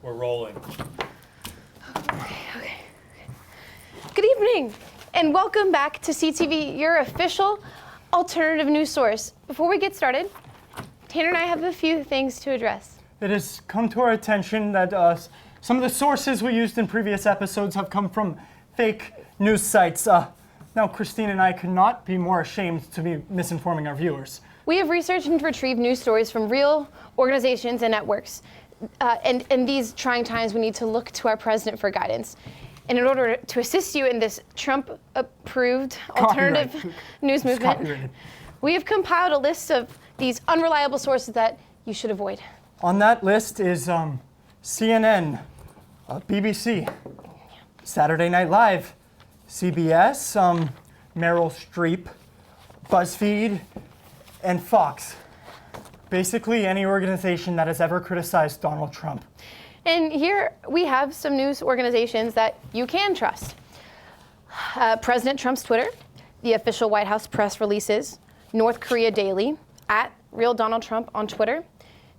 We're rolling. Okay. Good evening, and welcome back to CTV, your official alternative news source. Before we get started, Tanner and I have a few things to address. It has come to our attention that some of the sources we used in previous episodes have come from fake news sites. Now, Christine and I could not be more ashamed to be misinforming our viewers. We have researched and retrieved news stories from real organizations and networks. And in these trying times, we need to look to our president for guidance. And in order to assist you in this Trump-approved alternative news movement, we have compiled a list of these unreliable sources that you should avoid. On that list is CNN, BBC, Saturday Night Live, CBS, Meryl Streep, BuzzFeed, and Fox. Basically any organization that has ever criticized Donald Trump. And here we have some news organizations that you can trust. President Trump's Twitter, the official White House press releases, North Korea Daily, @RealDonaldTrump on Twitter,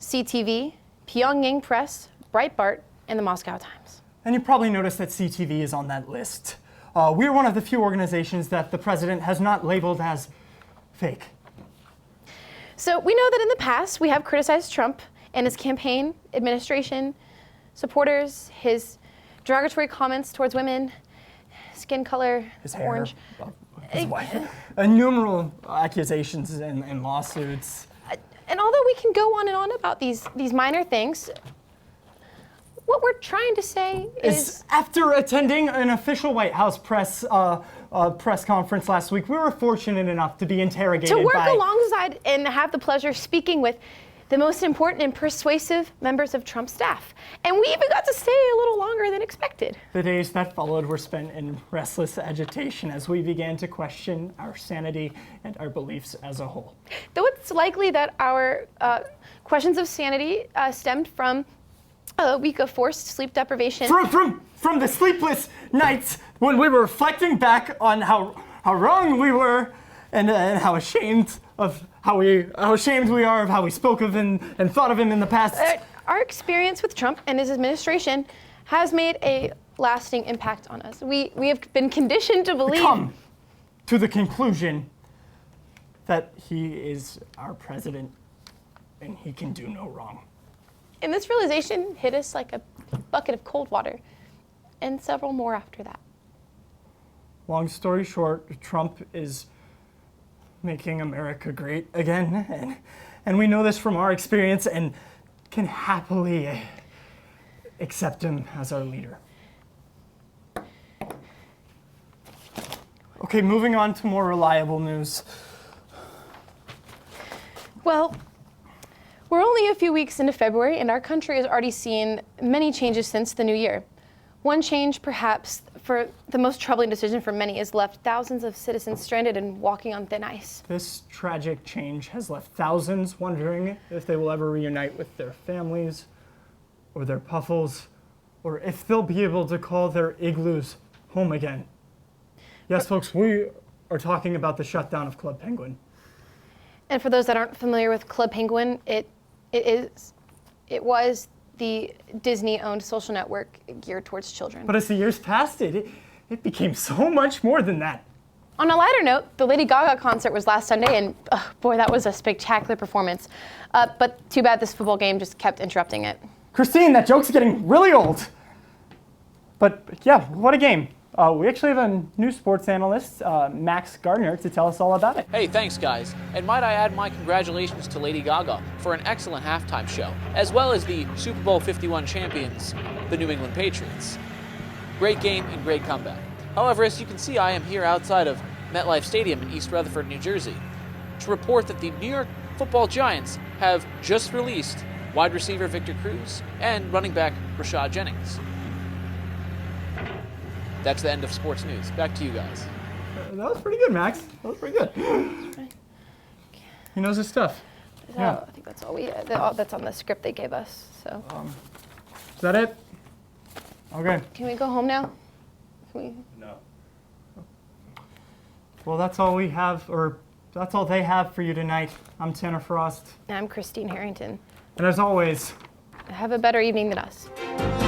CTV, Pyongyang Press, Breitbart, and the Moscow Times. And you probably noticed that CTV is on that list. We're one of the few organizations that the president has not labeled as fake. So we know that in the past we have criticized Trump and his campaign, administration, supporters, his derogatory comments towards women, skin color, his hair, orange. His wife. Innumerable accusations and lawsuits. And although we can go on and on about these minor things, what we're trying to say is after attending an official White House press conference last week, we were fortunate enough to be interrogated to work alongside and have the pleasure of speaking with the most important and persuasive members of Trump's staff. And we even got to stay a little longer than expected. The days that followed were spent in restless agitation as we began to question our sanity and our beliefs as a whole. Though it's likely that our questions of sanity stemmed from a week of forced sleep deprivation. From the sleepless nights when we were reflecting back on how wrong we were and how ashamed we are of how we spoke of him and thought of him in the past. Our experience with Trump and his administration has made a lasting impact on us. We have been conditioned to believe. Come to the conclusion that he is our president and he can do no wrong. And this realization hit us like a bucket of cold water, and several more after that. Long story short, Trump is making America great again, and we know this from our experience and can happily accept him as our leader. Okay, moving on to more reliable news. Well, we're only a few weeks into February, and our country has already seen many changes since the new year. One change, perhaps, for the most troubling decision for many, has left thousands of citizens stranded and walking on thin ice. This tragic change has left thousands wondering if they will ever reunite with their families or their puffles, or if they'll be able to call their igloos home again. Yes, folks, we are talking about the shutdown of Club Penguin. And for those that aren't familiar with Club Penguin, it was the Disney-owned social network geared towards children. But as the years passed, it became so much more than that. On a lighter note, the Lady Gaga concert was last Sunday, and boy, that was a spectacular performance. But too bad this football game just kept interrupting it. Christine, that joke's getting really old. But yeah, what a game. We actually have a new sports analyst, Max Gardner, to tell us all about it. Hey, thanks guys. And might I add my congratulations to Lady Gaga for an excellent halftime show, as well as the Super Bowl 51 champions, the New England Patriots. Great game and great comeback. However, as you can see, I am here outside of MetLife Stadium in East Rutherford, New Jersey, to report that the New York Football Giants have just released wide receiver Victor Cruz and running back Rashad Jennings. That's the end of sports news. Back to you guys. That was pretty good, Max. That was pretty good. He knows his stuff. Yeah. I think that's all that's on the script they gave us. So. Is that it? Okay. Can we go home now? No. Well, that's all we have, or that's all they have for you tonight. I'm Tanner Frost. I'm Christine Herrington. And as always, have a better evening than us.